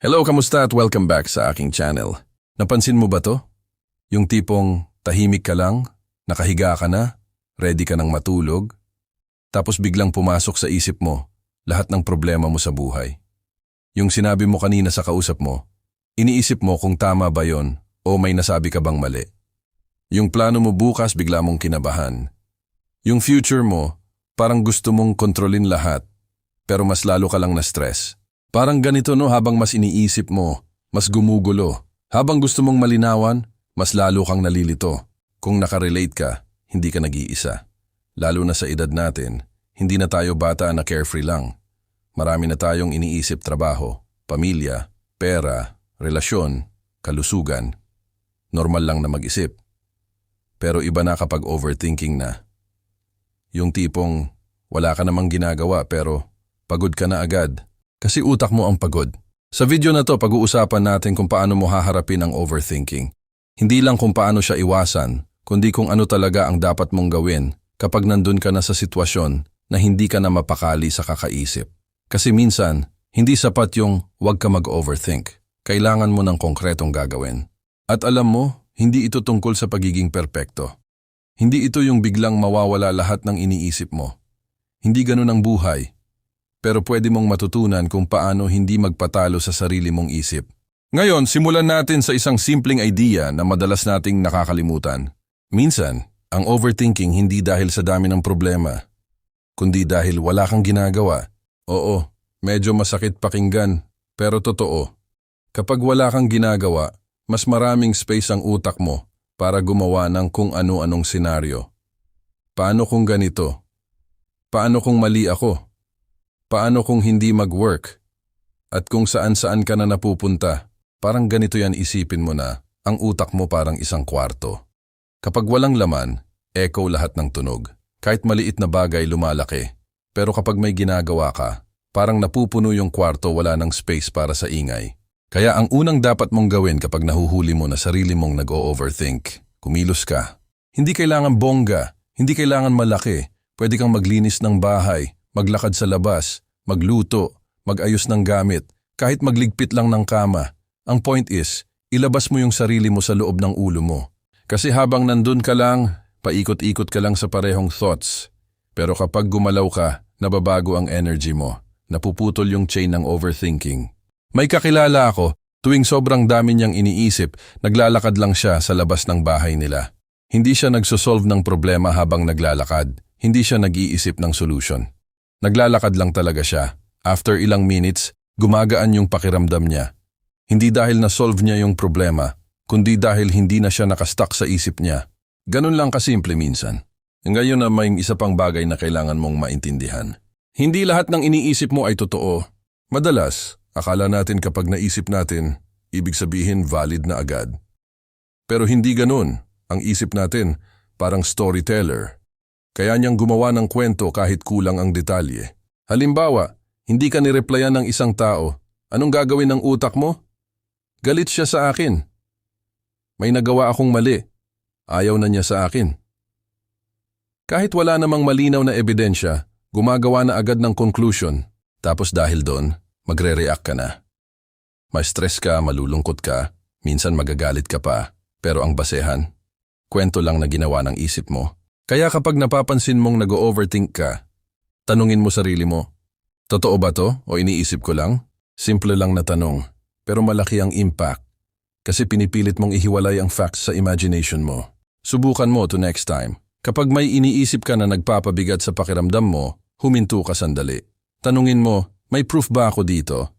Hello, kamusta at welcome back sa aking channel. Napansin mo ba to? Yung tipong tahimik ka lang, nakahiga ka na, ready ka nang matulog, tapos biglang pumasok sa isip mo lahat ng problema mo sa buhay. Yung sinabi mo kanina sa kausap mo, iniisip mo kung tama ba yon o may nasabi ka bang mali. Yung plano mo bukas bigla mong kinabahan. Yung future mo, parang gusto mong kontrolin lahat, pero mas lalo ka lang na-stress. Parang ganito no, habang mas iniisip mo, mas gumugulo. Habang gusto mong malinawan, mas lalo kang nalilito. Kung nakarelate ka, hindi ka nag-iisa. Lalo na sa edad natin, hindi na tayo bata na carefree lang. Marami na tayong iniisip trabaho, pamilya, pera, relasyon, kalusugan. Normal lang na mag-isip. Pero iba na kapag overthinking na. Yung tipong wala ka namang ginagawa pero pagod ka na agad. Kasi utak mo ang pagod. Sa video na to, pag-uusapan natin kung paano mo haharapin ang overthinking. Hindi lang kung paano siya iwasan, kundi kung ano talaga ang dapat mong gawin kapag nandun ka na sa sitwasyon na hindi ka na mapakali sa kakaisip. Kasi minsan, hindi sapat yung wag ka mag-overthink. Kailangan mo ng konkretong gagawin. At alam mo, hindi ito tungkol sa pagiging perpekto. Hindi ito yung biglang mawawala lahat ng iniisip mo. Hindi ganun ang buhay. Pero pwede mong matutunan kung paano hindi magpatalo sa sarili mong isip. Ngayon, simulan natin sa isang simpleng idea na madalas nating nakakalimutan. Minsan, ang overthinking hindi dahil sa dami ng problema, kundi dahil wala kang ginagawa. Oo, medyo masakit pakinggan, pero totoo. Kapag wala kang ginagawa, mas maraming space ang utak mo para gumawa ng kung ano-anong senaryo. Paano kung ganito? Paano kung mali ako? Paano kung hindi mag-work? At kung saan-saan ka na napupunta, parang ganito yan, isipin mo na, ang utak mo parang isang kwarto. Kapag walang laman, echo lahat ng tunog. Kahit maliit na bagay lumalaki. Pero kapag may ginagawa ka, parang napupuno yung kwarto, wala ng space para sa ingay. Kaya ang unang dapat mong gawin kapag nahuhuli mo na sarili mong nag-o-overthink, kumilos ka. Hindi kailangan bongga, hindi kailangan malaki. Pwede kang maglinis ng bahay, maglakad sa labas, magluto, mag-ayos ng gamit, kahit magligpit lang ng kama. Ang point is, ilabas mo yung sarili mo sa loob ng ulo mo. Kasi habang nandun ka lang, paikot-ikot ka lang sa parehong thoughts. Pero kapag gumalaw ka, nababago ang energy mo. Napuputol yung chain ng overthinking. May kakilala ako, tuwing sobrang dami niyang iniisip, naglalakad lang siya sa labas ng bahay nila. Hindi siya nagsosolve ng problema habang naglalakad. Hindi siya nag-iisip ng solution. Naglalakad lang talaga siya. After ilang minutes, gumagaan yung pakiramdam niya. Hindi dahil na-solve niya yung problema, kundi dahil hindi na siya nakastuck sa isip niya. Ganun lang kasimple minsan. Ngayon na may isa pang bagay na kailangan mong maintindihan. Hindi lahat ng iniisip mo ay totoo. Madalas, akala natin kapag naisip natin, ibig sabihin valid na agad. Pero hindi ganun. Ang isip natin, parang storyteller. Kaya niyang gumawa ng kwento kahit kulang ang detalye. Halimbawa, hindi ka nireplyan ng isang tao. Anong gagawin ng utak mo? Galit siya sa akin. May nagawa akong mali. Ayaw na niya sa akin. Kahit wala namang malinaw na ebidensya, gumagawa na agad ng conclusion. Tapos dahil doon, magre-react ka na. Ma-stress ka, malulungkot ka, minsan magagalit ka pa. Pero ang basehan, kwento lang na ginawa ng isip mo. Kaya kapag napapansin mong nag-o-overthink ka, tanungin mo sarili mo, totoo ba to o iniisip ko lang? Simple lang na tanong, pero malaki ang impact kasi pinipilit mong ihiwalay ang facts sa imagination mo. Subukan mo to next time. Kapag may iniisip ka na nagpapabigat sa pakiramdam mo, huminto ka sandali. Tanungin mo, may proof ba ako dito?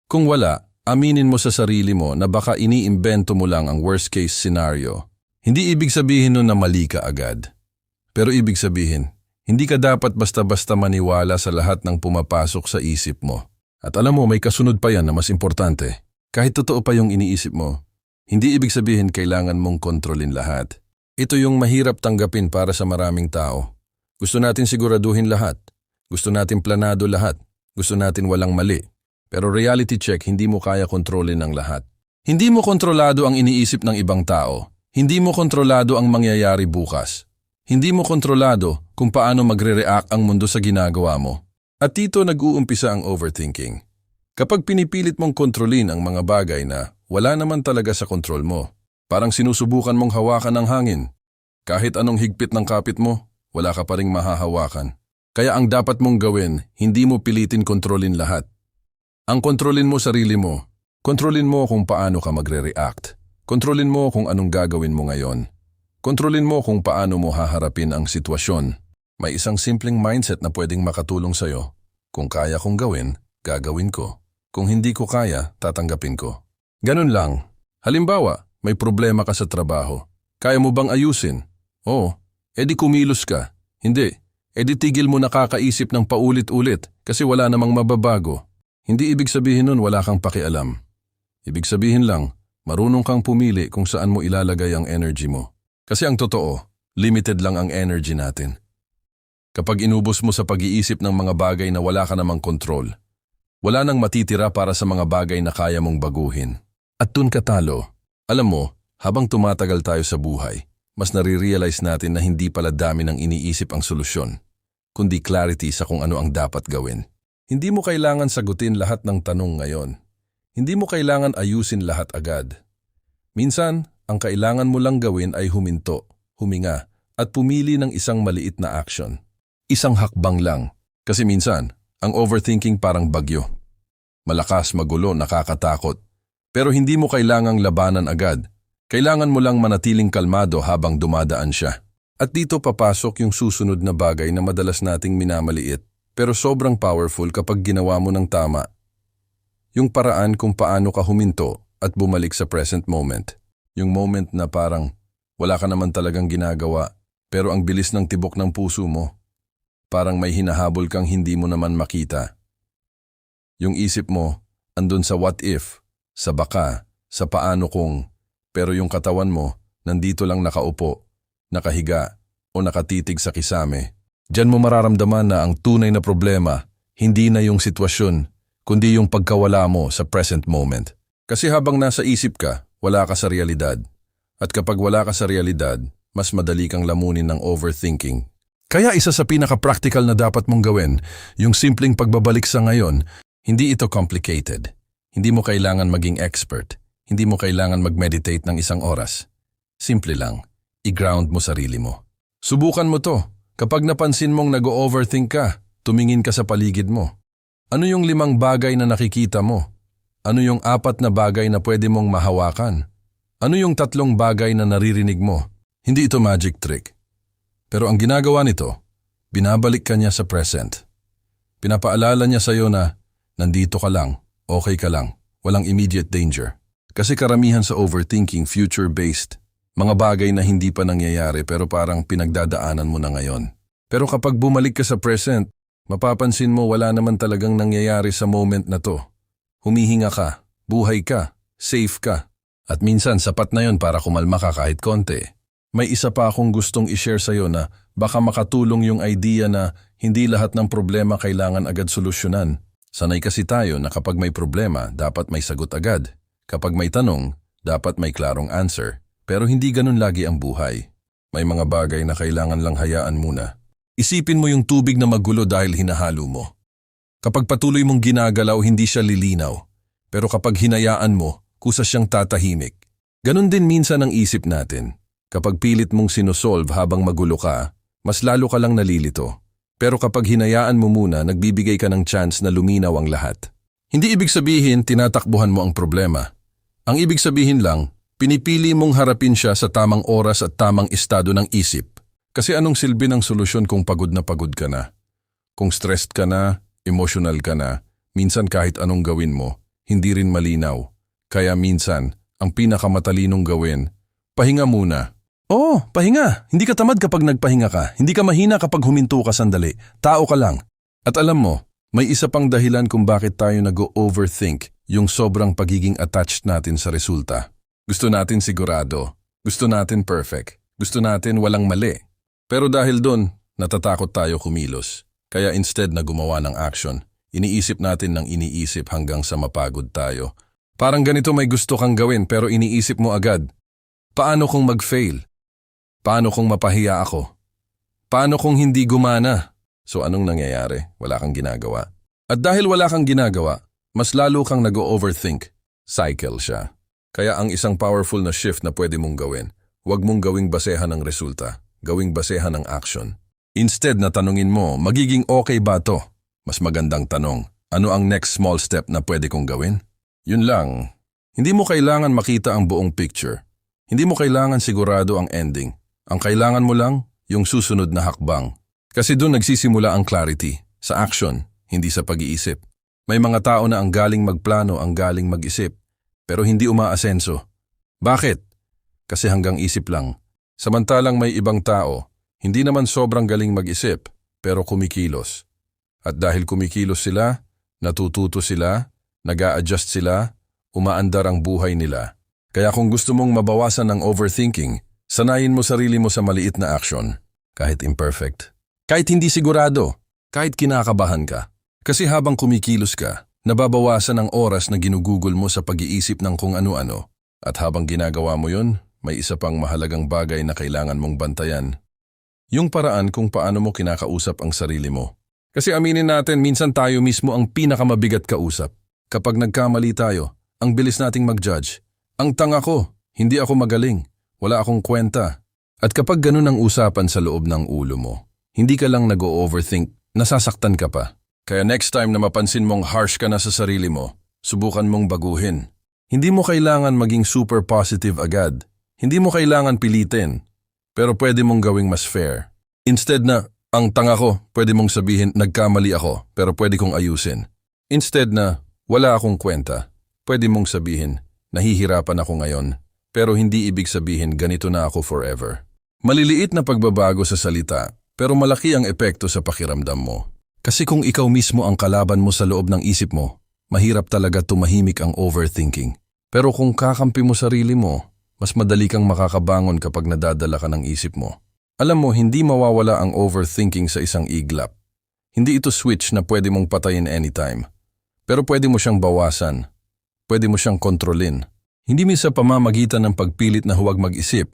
Kung wala, aminin mo sa sarili mo na baka iniimbento mo lang ang worst case scenario. Hindi ibig sabihin nun na mali ka agad. Pero ibig sabihin, hindi ka dapat basta-basta maniwala sa lahat ng pumapasok sa isip mo. At alam mo, may kasunod pa yan na mas importante. Kahit totoo pa yung iniisip mo, hindi ibig sabihin kailangan mong kontrolin lahat. Ito yung mahirap tanggapin para sa maraming tao. Gusto natin siguraduhin lahat. Gusto natin planado lahat. Gusto natin walang mali. Pero reality check, hindi mo kaya kontrolin ang lahat. Hindi mo kontrolado ang iniisip ng ibang tao. Hindi mo kontrolado ang mangyayari bukas. Hindi mo kontrolado kung paano magre-react ang mundo sa ginagawa mo. At dito nag-uumpisa ang overthinking. Kapag pinipilit mong kontrolin ang mga bagay na wala naman talaga sa kontrol mo, parang sinusubukan mong hawakan ang hangin. Kahit anong higpit ng kapit mo, wala ka pa ring mahahawakan. Kaya ang dapat mong gawin, hindi mo pilitin kontrolin lahat. Ang kontrolin mo sarili mo. Kontrolin mo kung paano ka magre-react. Kontrolin mo kung anong gagawin mo ngayon. Kontrolin mo kung paano mo haharapin ang sitwasyon. May isang simpleng mindset na pwedeng makatulong sa'yo. Kung kaya kong gawin, gagawin ko. Kung hindi ko kaya, tatanggapin ko. Ganun lang. Halimbawa, may problema ka sa trabaho. Kaya mo bang ayusin? Oo. Edi kumilos ka. Hindi. Edi tigil mo nakakaisip ng paulit-ulit kasi wala namang mababago. Hindi ibig sabihin nun wala kang pakialam. Ibig sabihin lang, marunong kang pumili kung saan mo ilalagay ang energy mo. Kasi ang totoo, limited lang ang energy natin. Kapag inubos mo sa pag-iisip ng mga bagay na wala ka namang kontrol, wala nang matitira para sa mga bagay na kaya mong baguhin. At dun ka talo. Alam mo, habang tumatagal tayo sa buhay, mas nare-realize natin na hindi pala dami ng iniisip ang solusyon, kundi clarity sa kung ano ang dapat gawin. Hindi mo kailangan sagutin lahat ng tanong ngayon. Hindi mo kailangan ayusin lahat agad. Minsan, ang kailangan mo lang gawin ay huminto, huminga, at pumili ng isang maliit na action. Isang hakbang lang. Kasi minsan, ang overthinking parang bagyo. Malakas, magulo, nakakatakot. Pero hindi mo kailangang labanan agad. Kailangan mo lang manatiling kalmado habang dumadaan siya. At dito papasok yung susunod na bagay na madalas nating minamaliit, pero sobrang powerful kapag ginawa mo ng tama. Yung paraan kung paano ka huminto at bumalik sa present moment. Yung moment na parang wala ka naman talagang ginagawa, pero ang bilis ng tibok ng puso mo. Parang may hinahabol kang hindi mo naman makita. Yung isip mo, andun sa what if, sa baka, sa paano kung, pero yung katawan mo, nandito lang nakaupo, nakahiga, o nakatitig sa kisame. Diyan mo mararamdaman na ang tunay na problema, hindi na yung sitwasyon, kundi yung pagkawala mo sa present moment. Kasi habang nasa isip ka, wala ka sa realidad. At kapag wala ka sa realidad, mas madali kang lamunin ng overthinking. Kaya isa sa pinaka-practical na dapat mong gawin, yung simpleng pagbabalik sa ngayon, hindi ito complicated. Hindi mo kailangan maging expert. Hindi mo kailangan mag-meditate ng 1 oras. Simple lang, i-ground mo sarili mo. Subukan mo to. Kapag napansin mong nag-overthink ka, tumingin ka sa paligid mo. Ano yung 5 bagay na nakikita mo? Ano yung 4 na bagay na pwede mong mahawakan? Ano yung 3 bagay na naririnig mo? Hindi ito magic trick. Pero ang ginagawa nito, binabalik ka niya sa present. Pinapaalala niya sa'yo na nandito ka lang, okay ka lang, walang immediate danger. Kasi karamihan sa overthinking future-based, mga bagay na hindi pa nangyayari pero parang pinagdadaanan mo na ngayon. Pero kapag bumalik ka sa present, mapapansin mo wala naman talagang nangyayari sa moment na to. Humihinga ka, buhay ka, safe ka, at minsan sapat na yon para kumalma ka kahit konti. May isa pa akong gustong i-share sa'yo na baka makatulong yung idea na hindi lahat ng problema kailangan agad solusyonan. Sanay kasi tayo na kapag may problema, dapat may sagot agad. Kapag may tanong, dapat may klarong answer. Pero hindi ganun lagi ang buhay. May mga bagay na kailangan lang hayaan muna. Isipin mo yung tubig na magulo dahil hinahalo mo. Kapag patuloy mong ginagalaw, hindi siya lilinaw. Pero kapag hinayaan mo, kusa siyang tatahimik. Ganun din minsan ang isip natin. Kapag pilit mong sinosolve habang magulo ka, mas lalo ka lang nalilito. Pero kapag hinayaan mo muna, nagbibigay ka ng chance na luminaw ang lahat. Hindi ibig sabihin tinatakbuhan mo ang problema. Ang ibig sabihin lang, pinipili mong harapin siya sa tamang oras at tamang estado ng isip. Kasi anong silbi ng solusyon kung pagod ka na? Kung stressed ka na, emotional ka na, minsan kahit anong gawin mo, hindi rin malinaw. Kaya minsan, ang pinakamatalinong gawin, pahinga muna. Oo, pahinga. Hindi ka tamad kapag nagpahinga ka. Hindi ka mahina kapag huminto ka sandali. Tao ka lang. At alam mo, may isa pang dahilan kung bakit tayo nag-overthink, yung sobrang pagiging attached natin sa resulta. Gusto natin sigurado. Gusto natin perfect. Gusto natin walang mali. Pero dahil doon, natatakot tayo kumilos. Kaya instead na gumawa ng action, iniisip natin ng iniisip hanggang sa mapagod tayo. Parang ganito may gusto kang gawin pero iniisip mo agad. Paano kung mag-fail? Paano kung mapahiya ako? Paano kung hindi gumana? So anong nangyayari? Wala kang ginagawa. At dahil wala kang ginagawa, mas lalo kang nag-overthink. Cycle siya. Kaya ang isang powerful na shift na pwede mong gawin, huwag mong gawing basehan ng resulta, gawing basehan ng action. Instead na tanungin mo, magiging okay ba to? Mas magandang tanong, ano ang next small step na pwede kong gawin? Yun lang. Hindi mo kailangan makita ang buong picture. Hindi mo kailangan sigurado ang ending. Ang kailangan mo lang, yung susunod na hakbang. Kasi doon nagsisimula ang clarity, sa action, hindi sa pag-iisip. May mga tao na ang galing magplano, ang galing mag-isip, pero hindi umaasenso. Bakit? Kasi hanggang isip lang. Samantalang may ibang tao, hindi naman sobrang galing mag-isip, pero kumikilos. At dahil kumikilos sila, natututo sila, nag-a-adjust sila, umaandar ang buhay nila. Kaya kung gusto mong mabawasan ang overthinking, sanayin mo sarili mo sa maliit na action, kahit imperfect. Kahit hindi sigurado, kahit kinakabahan ka. Kasi habang kumikilos ka, nababawasan ang oras na ginugugol mo sa pag-iisip ng kung ano-ano. At habang ginagawa mo yun, may isa pang mahalagang bagay na kailangan mong bantayan. Yung paraan kung paano mo kinakausap ang sarili mo. Kasi aminin natin, minsan tayo mismo ang pinakamabigat kausap. Kapag nagkamali tayo, ang bilis nating mag-judge. Ang tanga ko, hindi ako magaling, wala akong kwenta. At kapag ganun ang usapan sa loob ng ulo mo, hindi ka lang nag-overthink, nasasaktan ka pa. Kaya next time na mapansin mong harsh ka na sa sarili mo, subukan mong baguhin. Hindi mo kailangan maging super positive agad. Hindi mo kailangan pilitin. Pero pwede mong gawing mas fair. Instead na, ang tanga ko, pwede mong sabihin, nagkamali ako, pero pwede kong ayusin. Instead na, wala akong kwenta, pwede mong sabihin, nahihirapan ako ngayon, pero hindi ibig sabihin ganito na ako forever. Maliliit na pagbabago sa salita, pero malaki ang epekto sa pakiramdam mo. Kasi kung ikaw mismo ang kalaban mo sa loob ng isip mo, mahirap talaga tumahimik ang overthinking. Pero kung kakampi mo sarili mo, mas madali kang makakabangon kapag nadadala ka ng isip mo. Alam mo, hindi mawawala ang overthinking sa isang iglap. Hindi ito switch na pwede mong patayin anytime. Pero pwede mo siyang bawasan. Pwede mo siyang kontrolin. Hindi sa pamamagitan ng pagpilit na huwag mag-isip,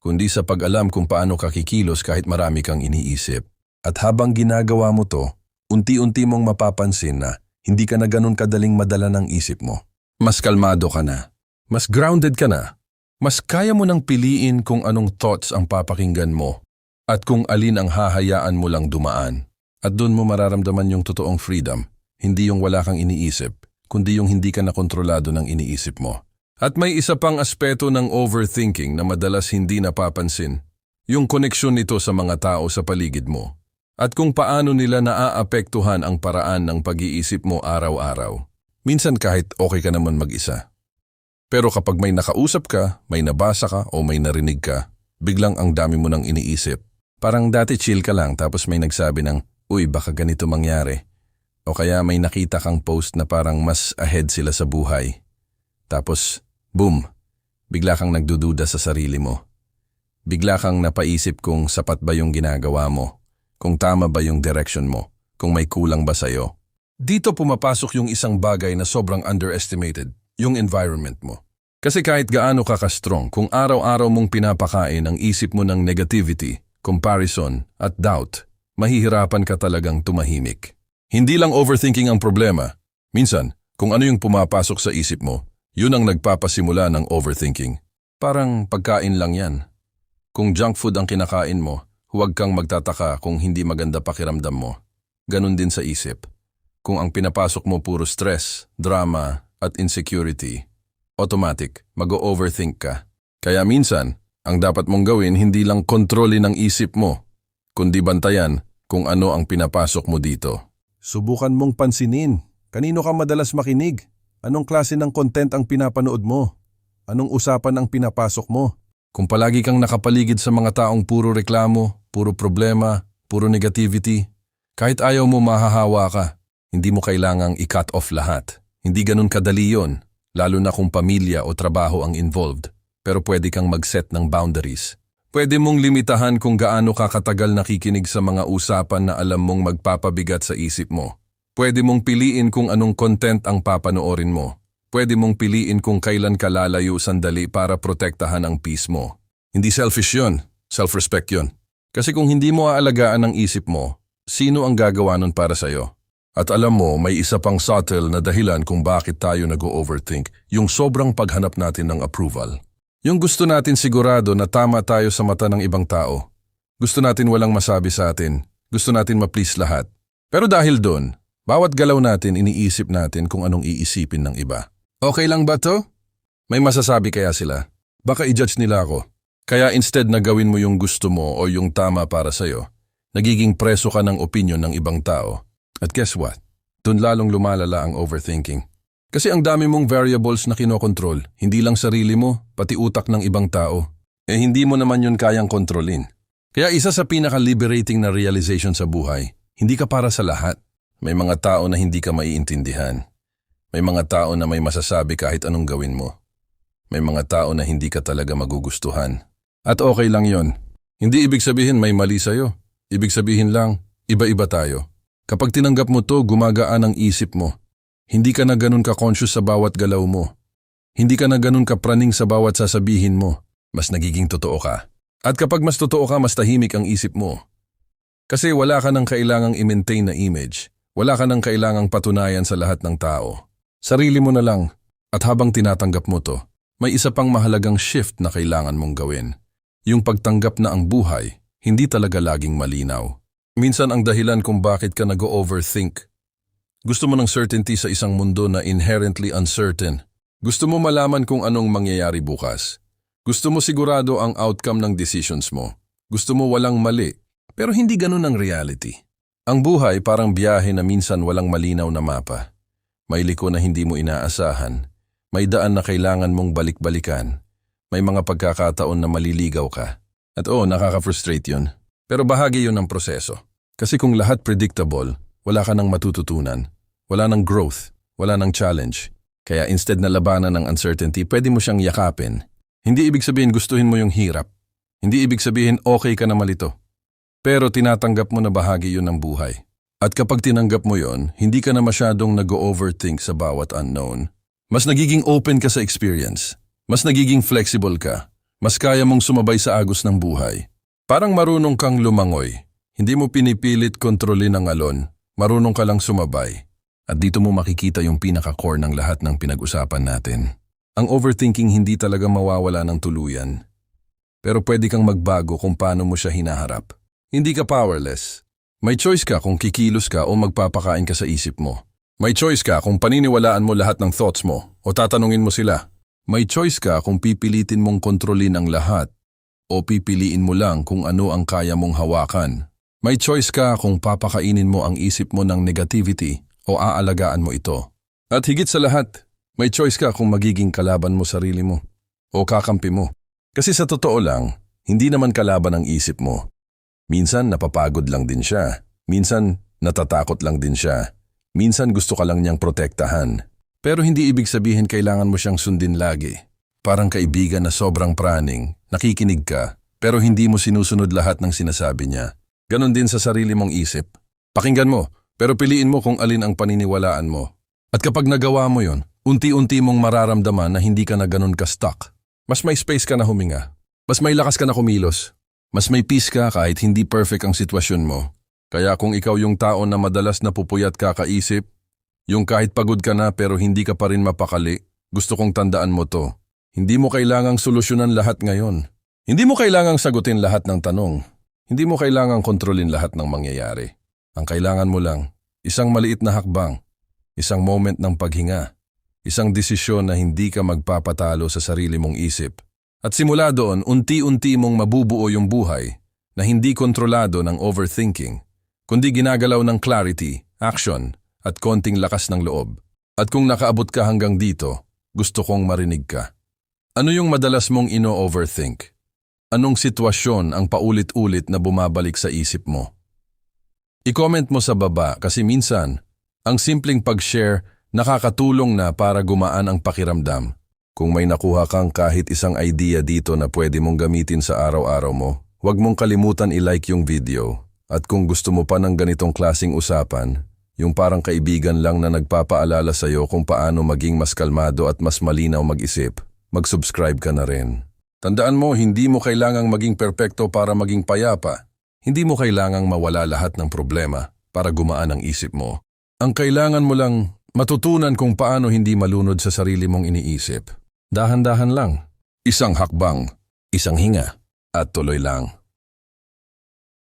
kundi sa pag-alam kung paano ka kikilos kahit marami kang iniisip. At habang ginagawa mo to, unti-unti mong mapapansin na hindi ka na ganun kadaling madala ng isip mo. Mas kalmado ka na. Mas grounded ka na. Mas kaya mo nang piliin kung anong thoughts ang papakinggan mo at kung alin ang hahayaan mo lang dumaan. At doon mo mararamdaman yung totoong freedom, hindi yung wala kang iniisip, kundi yung hindi ka na kontrolado ng iniisip mo. At may isa pang aspeto ng overthinking na madalas hindi napapansin, yung koneksyon nito sa mga tao sa paligid mo. At kung paano nila naaapektuhan ang paraan ng pag-iisip mo araw-araw. Minsan kahit okay ka naman mag-isa. Pero kapag may nakausap ka, may nabasa ka o may narinig ka, biglang ang dami mo nang iniisip. Parang dati chill ka lang tapos may nagsabi ng, uy baka ganito mangyari. O kaya may nakita kang post na parang mas ahead sila sa buhay. Tapos, boom, bigla kang nagdududa sa sarili mo. Bigla kang napaisip kung sapat ba yung ginagawa mo, kung tama ba yung direction mo, kung may kulang ba sa'yo. Dito pumapasok yung isang bagay na sobrang underestimated, yung environment mo. Kasi kahit gaano ka ka-strong, kung araw-araw mong pinapakain ang isip mo ng negativity, comparison at doubt, mahihirapan ka talagang tumahimik. Hindi lang overthinking ang problema. Minsan, kung ano yung pumapasok sa isip mo, yun ang nagpapasimula ng overthinking. Parang pagkain lang yan. Kung junk food ang kinakain mo, huwag kang magtataka kung hindi maganda pakiramdam mo. Ganon din sa isip. Kung ang pinapasok mo puro stress, drama, at insecurity, automatic, mag-overthink ka. Kaya minsan, ang dapat mong gawin hindi lang kontrolin ang isip mo, kundi bantayan kung ano ang pinapasok mo dito. Subukan mong pansinin, kanino ka madalas makinig? Anong klase ng content ang pinapanood mo? Anong usapan ang pinapasok mo? Kung palagi kang nakapaligid sa mga taong puro reklamo, puro problema, puro negativity, kahit ayaw mo mahahawa ka, hindi mo kailangang i-cut off lahat. Hindi ganun kadali yon, lalo na kung pamilya o trabaho ang involved. Pero pwede kang mag-set ng boundaries. Pwede mong limitahan kung gaano ka katagal nakikinig sa mga usapan na alam mong magpapabigat sa isip mo. Pwede mong piliin kung anong content ang papanoorin mo. Pwede mong piliin kung kailan ka lalayo sandali para protektahan ang peace mo. Hindi selfish yon, self-respect yon. Kasi kung hindi mo aalagaan ang isip mo, sino ang gagawa nun para sa'yo? At alam mo, may isa pang subtle na dahilan kung bakit tayo nag-overthink, yung sobrang paghanap natin ng approval. Yung gusto natin sigurado na tama tayo sa mata ng ibang tao. Gusto natin walang masabi sa atin. Gusto natin ma-please lahat. Pero dahil doon, bawat galaw natin iniisip natin kung anong iisipin ng iba. Okay lang ba to? May masasabi kaya sila? Baka i-judge nila ako. Kaya instead na gawin mo yung gusto mo o yung tama para sa'yo, nagiging preso ka ng opinion ng ibang tao. At guess what? Doon lalong lumalala ang overthinking. Kasi ang dami mong variables na kinokontrol, hindi lang sarili mo, pati utak ng ibang tao. Hindi mo naman yun kayang kontrolin. Kaya isa sa pinaka-liberating na realization sa buhay, hindi ka para sa lahat. May mga tao na hindi ka maiintindihan. May mga tao na may masasabi kahit anong gawin mo. May mga tao na hindi ka talaga magugustuhan. At okay lang yon. Hindi ibig sabihin may mali sa'yo. Ibig sabihin lang, iba-iba tayo. Kapag tinanggap mo to, gumagaan ang isip mo. Hindi ka na ganun ka-conscious sa bawat galaw mo. Hindi ka na ganun ka-praning sa bawat sasabihin mo. Mas nagiging totoo ka. At kapag mas totoo ka, mas tahimik ang isip mo. Kasi wala ka nang kailangang i-maintain na image. Wala ka nang kailangang patunayan sa lahat ng tao. Sarili mo na lang. At habang tinatanggap mo to, may isa pang mahalagang shift na kailangan mong gawin. Yung pagtanggap na ang buhay, hindi talaga laging malinaw. Minsan ang dahilan kung bakit ka nag-overthink. Gusto mo ng certainty sa isang mundo na inherently uncertain. Gusto mo malaman kung anong mangyayari bukas. Gusto mo sigurado ang outcome ng decisions mo. Gusto mo walang mali, pero hindi ganun ang reality. Ang buhay parang biyahe na minsan walang malinaw na mapa. May liko na hindi mo inaasahan. May daan na kailangan mong balik-balikan. May mga pagkakataon na maliligaw ka. At nakaka-frustrate yun. Pero bahagi yun ng proseso. Kasi kung lahat predictable, wala ka nang matututunan. Wala nang growth. Wala nang challenge. Kaya instead na labanan ng uncertainty, pwede mo siyang yakapin. Hindi ibig sabihin gustuhin mo yung hirap. Hindi ibig sabihin okay ka na malito. Pero tinatanggap mo na bahagi yun ng buhay. At kapag tinanggap mo yun, hindi ka na masyadong nag-overthink sa bawat unknown. Mas nagiging open ka sa experience. Mas nagiging flexible ka. Mas kaya mong sumabay sa agos ng buhay. Parang marunong kang lumangoy. Hindi mo pinipilit kontrolin ang alon. Marunong ka lang sumabay. At dito mo makikita yung pinaka-core ng lahat ng pinag-usapan natin. Ang overthinking hindi talaga mawawala ng tuluyan. Pero pwede kang magbago kung paano mo siya hinaharap. Hindi ka powerless. May choice ka kung kikilos ka o magpapakain ka sa isip mo. May choice ka kung paniniwalaan mo lahat ng thoughts mo o tatanungin mo sila. May choice ka kung pipilitin mong kontrolin ang lahat o pipiliin mo lang kung ano ang kaya mong hawakan. May choice ka kung papakainin mo ang isip mo ng negativity o aalagaan mo ito. At higit sa lahat, may choice ka kung magiging kalaban mo sarili mo o kakampi mo. Kasi sa totoo lang, hindi naman kalaban ang isip mo. Minsan napapagod lang din siya. Minsan natatakot lang din siya. Minsan gusto ka lang niyang protektahan. Pero hindi ibig sabihin kailangan mo siyang sundin lagi. Parang kaibigan na sobrang praning, nakikinig ka, pero hindi mo sinusunod lahat ng sinasabi niya. Ganon din sa sarili mong isip. Pakinggan mo, pero piliin mo kung alin ang paniniwalaan mo. At kapag nagawa mo yon, unti-unti mong mararamdaman na hindi ka na ganon ka-stuck. Mas may space ka na huminga. Mas may lakas ka na kumilos. Mas may peace ka kahit hindi perfect ang sitwasyon mo. Kaya kung ikaw yung tao na madalas napupuyat kakaisip, yung kahit pagod ka na pero hindi ka pa rin mapakali, gusto kong tandaan mo to. Hindi mo kailangang solusyonan lahat ngayon. Hindi mo kailangang sagutin lahat ng tanong. Hindi mo kailangang kontrolin lahat ng mangyayari. Ang kailangan mo lang, isang maliit na hakbang, isang moment ng paghinga, isang desisyon na hindi ka magpapatalo sa sarili mong isip. At simula doon, unti-unti mong mabubuo yung buhay na hindi kontrolado ng overthinking, kundi ginagalaw ng clarity, action, at konting lakas ng loob. At kung nakaabot ka hanggang dito, gusto kong marinig ka. Ano yung madalas mong ino-overthink? Anong sitwasyon ang paulit-ulit na bumabalik sa isip mo? I-comment mo sa baba kasi minsan, ang simpleng pag-share nakakatulong na para gumaan ang pakiramdam. Kung may nakuha kang kahit isang idea dito na pwede mong gamitin sa araw-araw mo, huwag mong kalimutan i-like yung video. At kung gusto mo pa ng ganitong klaseng usapan, yung parang kaibigan lang na nagpapaalala sa'yo kung paano maging mas kalmado at mas malinaw mag-isip, mag-subscribe ka na rin. Tandaan mo, hindi mo kailangang maging perpekto para maging payapa. Hindi mo kailangang mawala lahat ng problema para gumaan ang isip mo. Ang kailangan mo lang matutunan kung paano hindi malunod sa sarili mong iniisip. Dahan-dahan lang. Isang hakbang, isang hinga, at tuloy lang.